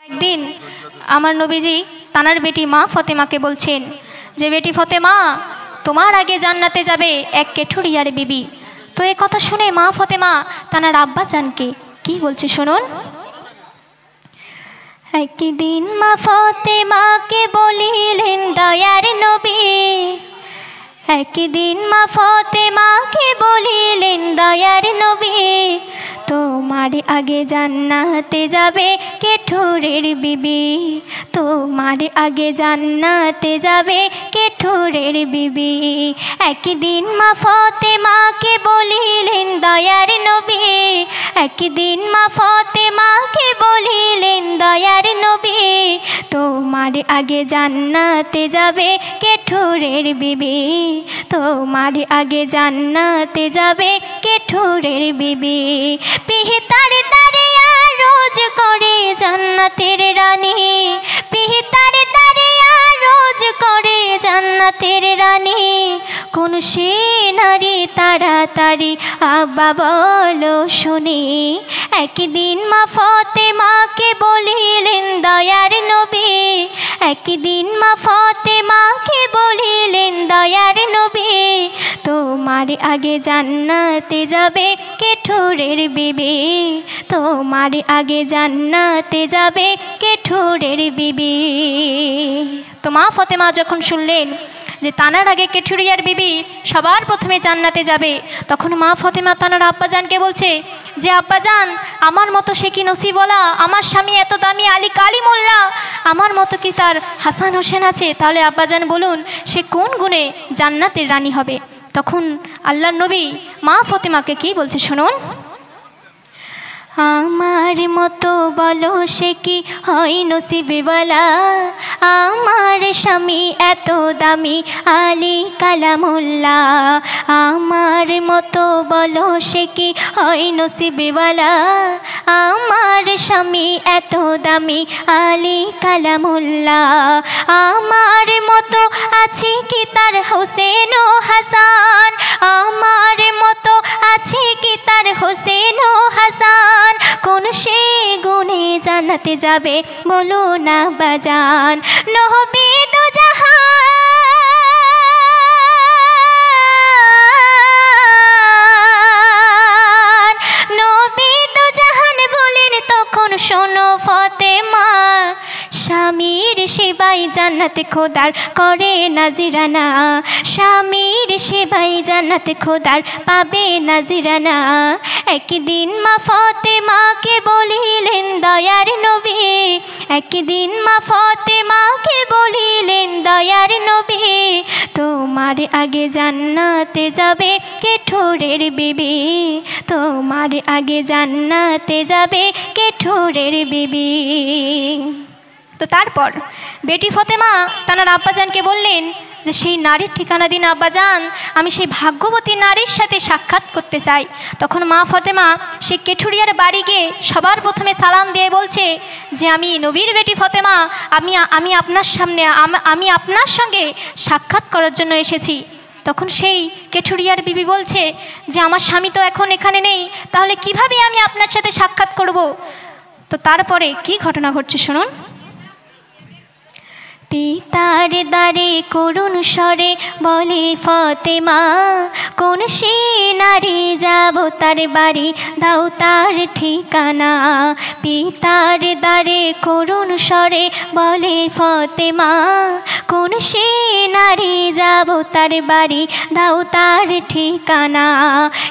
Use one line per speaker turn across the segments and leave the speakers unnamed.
একদিন আমার নবীজি তানার বেটি মা ফতেমাকে বলছেন যে বেটি ফতেমা, তোমার আগে জান্নাতে যাবে এক কেঠুরিয়ার বিবি। তো এই কথা শুনে মা ফতেমা তানার আব্বা জানকে কি বলছে শুনুন। একদিন মা ফতেমাকে বলিলেন দয়ার নবী, একদিন মা ফতেমাকে বলিলেন দয়ার নবী, তোমার আগে জান্নাতে যাবে কেঠুরের বিবি, তোমার আগে জান্নাতে যাবে কেঠুরের বিবি। একদিন মা ফতেমাকে বলিলেন দয়ার নবী, একদিন মা ফতেমাকে বলিলেন দয়ার নবী, তোমার আগে জান্নাতে যাবে কেঠুরের বিবি, তোমার আগে জান্নাতে যাবে কেঠুরের বিবি। পিহিতার দাঁড়িয়া রোজ করে জান্নাতের রানী, পিহিতার দাঁড়িয়া রোজ করে জান্নাতের রানী, কোন সে নারী তাড়াতাড়ি আব্বা বলো শুনি। একদিন মা ফতেমাকে বলিলেন দয়ার নবী, একদিন মা ফতেমাকে বলিলেন দয়ার নবী, তোমার আগে জান্নাতে যাবে কেঠুরের বিবি, তোমার আগে জান্নাতে যাবে কেঠুরের বিবি। তো মা ফতেমা যখন শুনলেন যে তানার আগে কেঠুরিয়ার বিবি সবার প্রথমে জান্নাতে যাবে, তখন মা ফতেমা তানার আব্বাজানকে বলছে যে আব্বাজান, আমার মতো সে কি নসিবওয়ালা, আমার স্বামী এত দামি আলী কালিমুল্লাহ, আমার মতো কি তার হাসান হোসেন আছে? তাহলে আব্বাজান বলুন সে কোন গুণে জান্নাতের রানী হবে? তখন আল্লাহর নবী মা ফতেমাকে কি বলছে শুনুন। আমার মতো বলো সে কি হয় নসিবওয়ালা, আমার স্বামী এত দামি আলী কালামুল্লাহ, আমার মতো বলো সে কি হয় নসিবওয়ালা, আমার স্বামী এত দামি আলী কালামুল্লাহ, আমার মতো আছে কি তার হোসেন ও হাসান, আমার মতো আছে কি তার হোসেন ও হাসান, কোন সে গুণে জান্নাতে যাবে বলো না বাজান। নবী দো জাহান, নবী দো জাহান বলেন তখন শোনো ফতেমা, স্বামীর সেবাই জান্নাতে খোদার করে নাজিরানা, স্বামীর সেবাই জান্নাতে খোদার পাবে নাজিরানা। একদিন মা ফতেমাকে বলিলেন দয়ার নবী, একদিন মা ফতেমাকে বলিলেন দয়ার নবী, তোমার আগে জান্নাতে যাবে কেঠুরের বিবি, তোমার আগে জান্নাতে যাবে কেঠুরের বিবি। তো তারপর বেটি ফতেমা তানার আব্বাজানকে বললেন যে সেই নারীর ঠিকানা দিন আব্বাজান, আমি সেই ভাগ্যবতী নারীর সাথে সাক্ষাৎ করতে চাই। তখন মা ফতেমা সেই কেঠুরিয়ার বাড়ি গিয়ে সবার প্রথমে সালাম দিয়ে বলছে যে আমি নবীর বেটি ফতেমা, আমি আপনার সামনে আমি আপনার সঙ্গে সাক্ষাৎ করার জন্য এসেছি। তখন সেই কেঠুরিয়ার বিবি বলছে যে আমার স্বামী তো এখন এখানে নেই, তাহলে কিভাবে আমি আপনার সাথে সাক্ষাৎ করব? তো তারপরে কি ঘটনা ঘটছে শুনুন। পিতার দ্বারে করুণ স্বরে বলে ফতেমা, কোন সে নারী যাব তার বাড়ি দাও তার ঠিকানা, পিতার দ্বারে করুণ স্বরে বলে ফতেমা, কোন সে নারী যাব তার বাড়ি দাও তার ঠিকানা।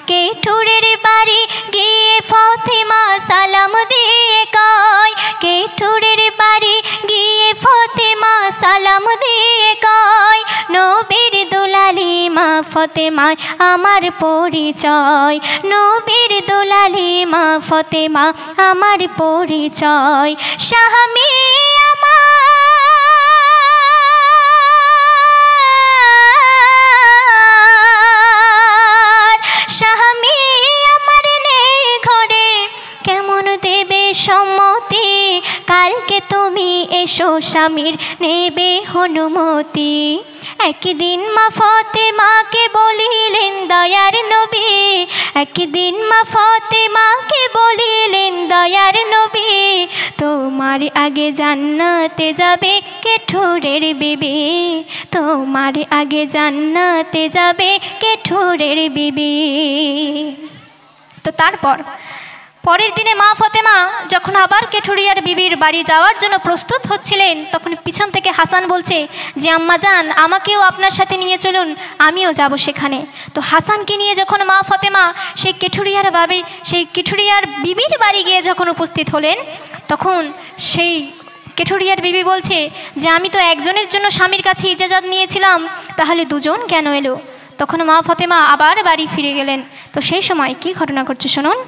কেঠুরের বাড়ি গিয়ে ফতেমা সালাম দিয়ে কয়, কেঠুরের বাড়ি গিয়ে ফতেমা সালাম দিয়ে কয়, নবীর দুলালি মা ফতেমা আমার পরিচয়, নবীর দুলালি মা ফতেমা আমার পরিচয়। স্বামী আমার, স্বামী আমার নেই ঘরে, কেমন দেবে সম্মতি, কালকে তুমি এসো স্বামীর নেবে অনুমতি। একদিন মা ফাতেমাকে বলিলেন দয়ার নবী, একদিন মা ফাতেমাকে বলিলেন দয়ার নবী, তোমার আগে জান্নাতে যাবে কে ঠোরের বিবি, তোমার আগে জান্নাতে যাবে কে ঠোরের বিবি। তো তারপর পরের দিনে মা ফাতেমা যখন আবার কেঠুরিয়ার বিবির বাড়ি যাওয়ার জন্য প্রস্তুত হচ্ছিলেন, তখন পিছন থেকে হাসান বলছে যে আম্মা জান, আমাকেও আপনার সাথে নিয়ে চলুন, আমিও যাব সেখানে। তো হাসানকে নিয়ে যখন মা ফাতেমা সেই কেঠুরিয়ার বিবির বাড়ি গিয়ে যখন উপস্থিত হলেন, তখন সেই কেঠুরিয়ার বিবি বলছে যে আমি তো একজনের জন্য স্বামীর কাছে ইজাজত নিয়েছিলাম, তাহলে দুজন কেন এলো? তখন মা ফাতেমা আবার বাড়ি ফিরে গেলেন। তো সেই সময় কি ঘটনা ঘটছে শুনুন।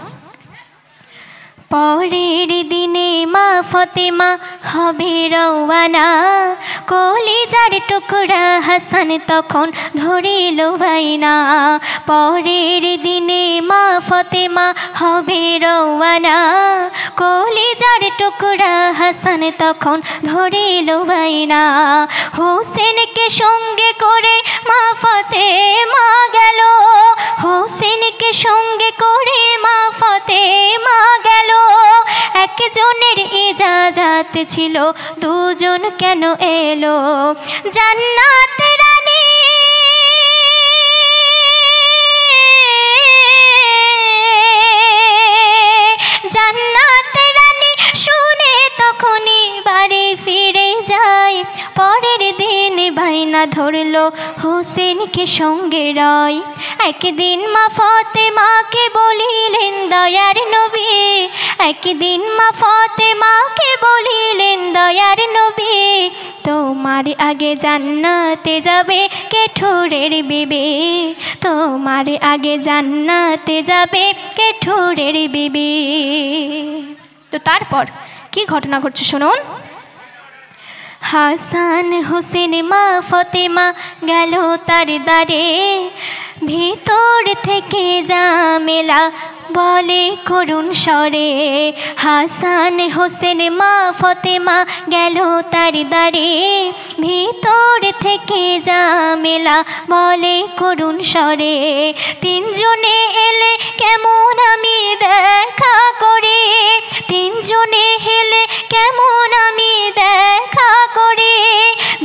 পরের দিনে মা ফাতেমা হবে রওয়ানা, কলিজার টুকরা হাসান তখন ধরিল বাইনা। পরের দিনে মা ফাতেমা হবে রওয়ানা, কলিজার টুকরা হাসান তখন ধরিল বাইনা। হোসেনকে সঙ্গে করে মা ফাতেমা গেল, হোসেনকে সঙ্গে করে মা ফাতেমা গেল। একজনের ইজাজত ছিল, দুজন কেন এলো? জান্নাতে রানী, জান্নাতে রানী শুনে তখনই বাড়ি ফিরে যায়। পরের দিন বাইনা ধরলো হোসেনকে সঙ্গে রয়। একদিন মা ফাতেমাকে বলিলেন দয়ার নবী, একদিন মা ফাতেমাকে বলিলেন দয়ার নবী, তোমার আগে জান্নাতে যাবে কে ঠোরের বিবি, তোমার আগে জান্নাতে যাবে কে ঠোরের বিবি। তো তারপর কি ঘটনা ঘটছে শুনুন। হাসান হোসেন মা ফাতেমা গেল তার দ্বারে, ভিতর থেকে ঝামেলা বলে করুণ স্বরে। হাসান হোসেন মা ফাতেমা গেল তার দ্বারে, ভিতর থেকে ঝামেলা বলে করুণ স্বরে। তিনজনে এলে কেমন আমি দেখা করি, তিনজনে এলে কেমন আমি দেখা করি।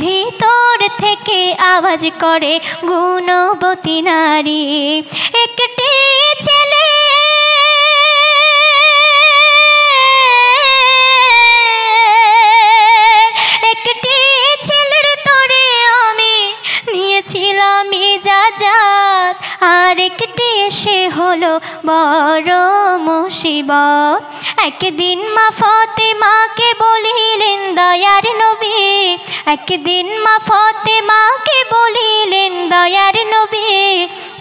ভিতর থেকে আওয়াজ করে গুণবতী নারী, একটি ছেলে নিয়েছিলাম ইজাজত, আর একটি এসে হলো বড় মুসিবত। একদিন মা ফাতেমাকে বলিলেন দয়ার নবী, একদিন মা ফাতেমাকে বলিলেন দয়ার নবী,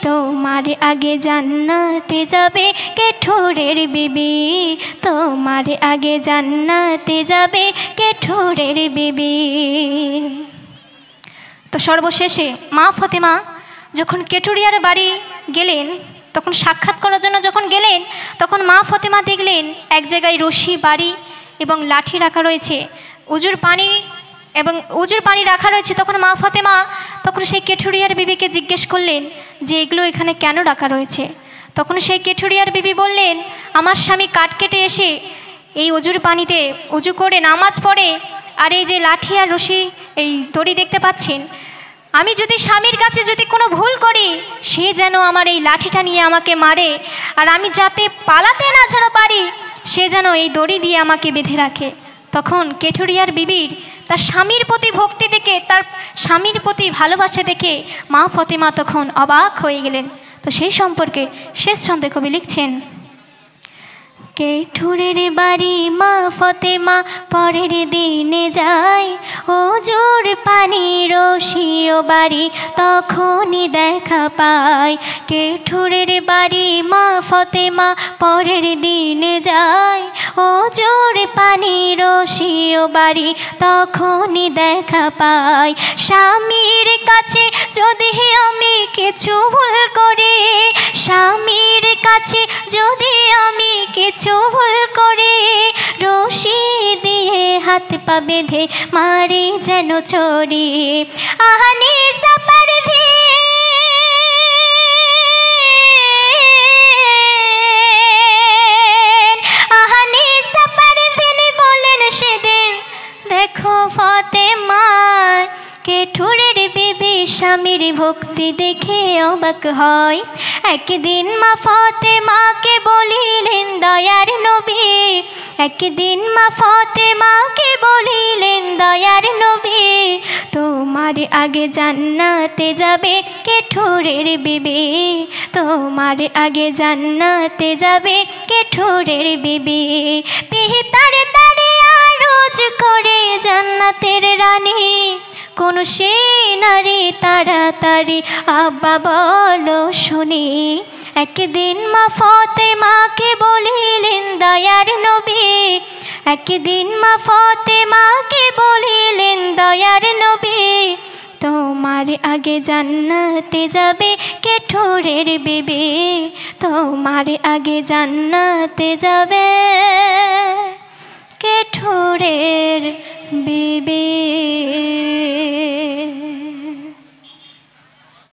তোমার আগে জান্নাতে যাবে কে ঠোরের বিবি, তোমার আগে জান্নাতে যাবে কে ঠোরের বিবি। তো সর্বশেষে মা ফাতেমা যখন কেঠুরিয়ার বাড়ি গেলেন, তখন সাক্ষাৎ করার জন্য যখন গেলেন, তখন মা ফাতেমা দেখলেন এক জায়গায় রশি বাড়ি এবং লাঠি রাখা রয়েছে, উজুর পানি রাখা রয়েছে। তখন মা ফাতেমা তখন সেই কেঠুরিয়ার বিবিকে জিজ্ঞেস করলেন যে এগুলো এখানে কেন রাখা রয়েছে? তখন সেই কেঠুরিয়ার বিবি বললেন, আমার স্বামী কাঠ কেটে এসে এই উজুর পানিতে উজু করে নামাজ পড়ে, আর এই যে লাঠি আর রশি এই দড়ি দেখতে পাচ্ছেন, আমি যদি স্বামীর কাছে যদি কোনো ভুল করি, সে যেন আমার এই লাঠিটা নিয়ে আমাকে মারে, আর আমি যাতে পালাতে না যেন পারি, সে যেন এই দড়ি দিয়ে আমাকে বেঁধে রাখে। তখন কেঠুরিয়ার বিবির তার স্বামীর প্রতি ভক্তি দেখে, তার স্বামীর প্রতি ভালোবাসা দেখে মা ফাতেমা তখন অবাক হয়ে গেলেন। তো সেই সম্পর্কে শেষ ছন্দে কবি লিখছেন, কেঠুরের বাড়ি মা ফাতেমা পরের দিনে যায়, ওজোর পানি রশিও বাড়ি তখনই দেখা পায়। কেঠুরের বাড়ি মা ফাতেমা পরের দিনে যায়, ওজোর পানি রশিও বাড়ি তখনই দেখা পায়। স্বামীর কাছে যদি আমি কিছু ভুল করি, স্বামীর কাছে যদি আমি কিছু ভুল করে, রশি দিয়ে হাত পা বেঁধে মারি যেন চড়ি। আহানি দেখো ফাতেমা কেঠুরের বিবি স্বামীর ভক্তি দেখে অবাক হয়। একদিন মা ফাতেমাকে বলিলেন দয়ার নবী, একদিন মা ফাতেমাকে বলিলেন দয়ার নবী, তোমার আগে জান্নাতে যাবে কেঠুরের বিবি, তোমার আগে জান্নাতে যাবে কেঠুরের বিবি। পিতার তারে আরজ করে জান্নাতের রানী, কোন সে নারী তাড়াতাড়ি আব্বা বলো শুনি। একদিন মা ফাতেমাকে বলিলেন দয়ার নবী, একদিন মা ফাতেমাকে বলিলেন দয়ার নবী, তোমার আগে জান্নাতে যাবে কেঠুরের বিবি, তোমার আগে জান্নাতে যাবে কেঠুরের বিবি।